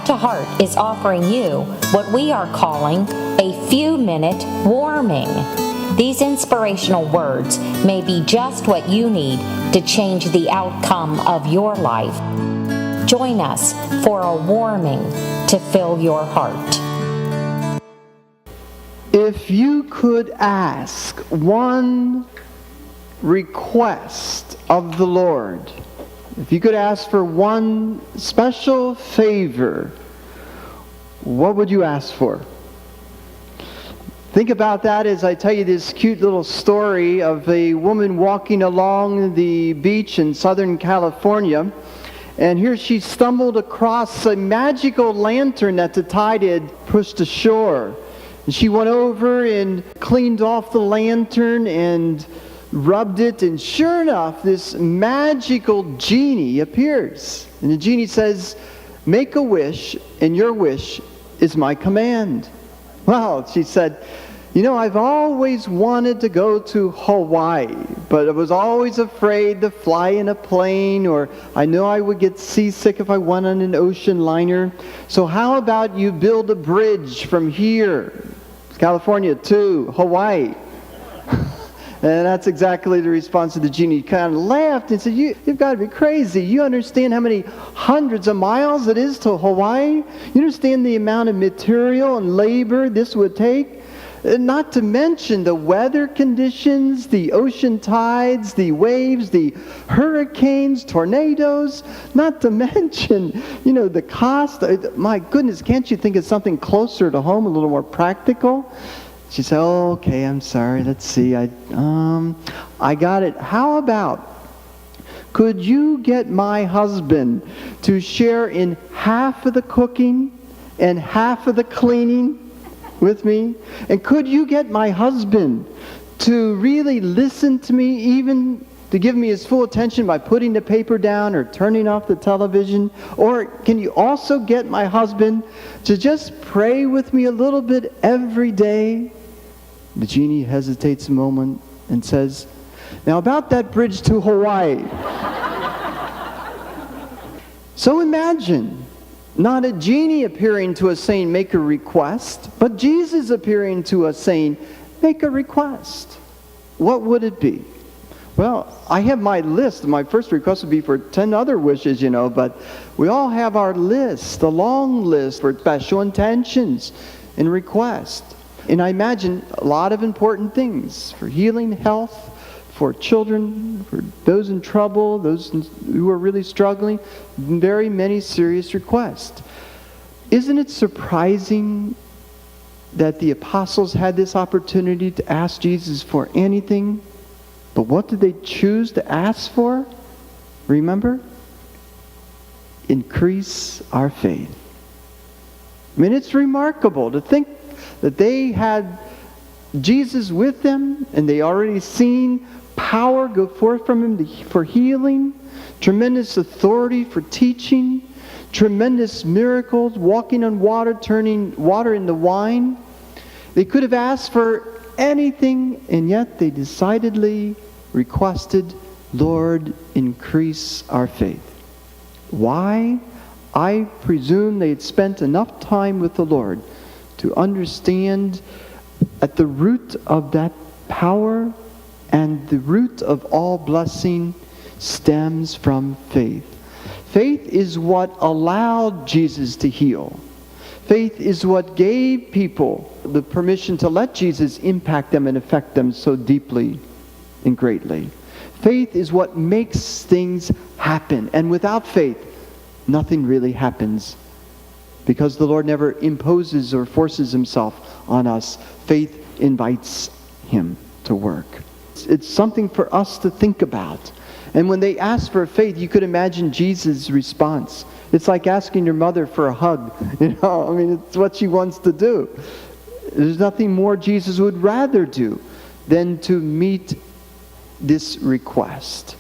to Heart is offering you what we are calling a few-minute warming. These inspirational words may be just what you need to change the outcome of your life. Join us for a warming to fill your heart. If you could ask one request of the Lord, if you could ask for one special favor, what would you ask for? Think about that as I tell you this cute little story of a woman walking along the beach in Southern California. And here she stumbled across a magical lantern that the tide had pushed ashore. And she went over and cleaned off the lantern and rubbed it. And sure enough, this magical genie appears. And the genie says, "Make a wish, and your wish is my command." Well, she said, I've always wanted to go to Hawaii, but I was always afraid to fly in a plane, or I know I would get seasick if I went on an ocean liner. So how about you build a bridge from here, California, to Hawaii? And that's exactly the response of the genie. He kind of laughed and said, You've got to be crazy. You understand how many hundreds of miles it is to Hawaii? You understand the amount of material and labor this would take? Not to mention the weather conditions, the ocean tides, the waves, the hurricanes, tornadoes, not to mention, the cost. My goodness, can't you think of something closer to home, a little more practical? She said, "Oh, okay, I'm sorry. Let's see. I got it. How about, could you get my husband to share in half of the cooking and half of the cleaning with me? And could you get my husband to really listen to me, even to give me his full attention by putting the paper down or turning off the television? Or can you also get my husband to just pray with me a little bit every day?" The genie hesitates a moment and says, "Now about that bridge to Hawaii." So imagine, not a genie appearing to us saying, "Make a request," but Jesus appearing to us saying, "Make a request." What would it be? Well, I have my list. My first request would be for 10 other wishes, but we all have our list, a long list for special intentions and requests. And I imagine a lot of important things for healing, health, for children, for those in trouble, those who are really struggling, very many serious requests. Isn't it surprising that the apostles had this opportunity to ask Jesus for anything? But what did they choose to ask for? Remember? Increase our faith. I mean, it's remarkable to think that they had Jesus with them, and they already seen power go forth from him for healing, tremendous authority for teaching, tremendous miracles, walking on water, turning water into wine. They could have asked for anything, and yet they decidedly requested, "Lord, increase our faith." Why? I presume they had spent enough time with the Lord to understand at the root of that power and the root of all blessing stems from faith. Faith is what allowed Jesus to heal. Faith is what gave people the permission to let Jesus impact them and affect them so deeply and greatly. Faith is what makes things happen. And without faith, nothing really happens. Because the Lord never imposes or forces himself on us. Faith invites him to work. It's something for us to think about. And when they asked for faith, you could imagine Jesus' response. It's like asking your mother for a hug. It's what she wants to do. There's nothing more Jesus would rather do than to meet this request.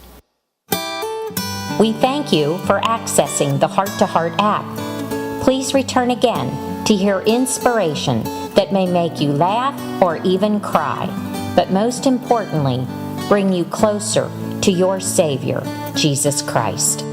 We thank you for accessing the Heart to Heart app. Please return again to hear inspiration that may make you laugh or even cry, but most importantly, bring you closer to your Savior, Jesus Christ.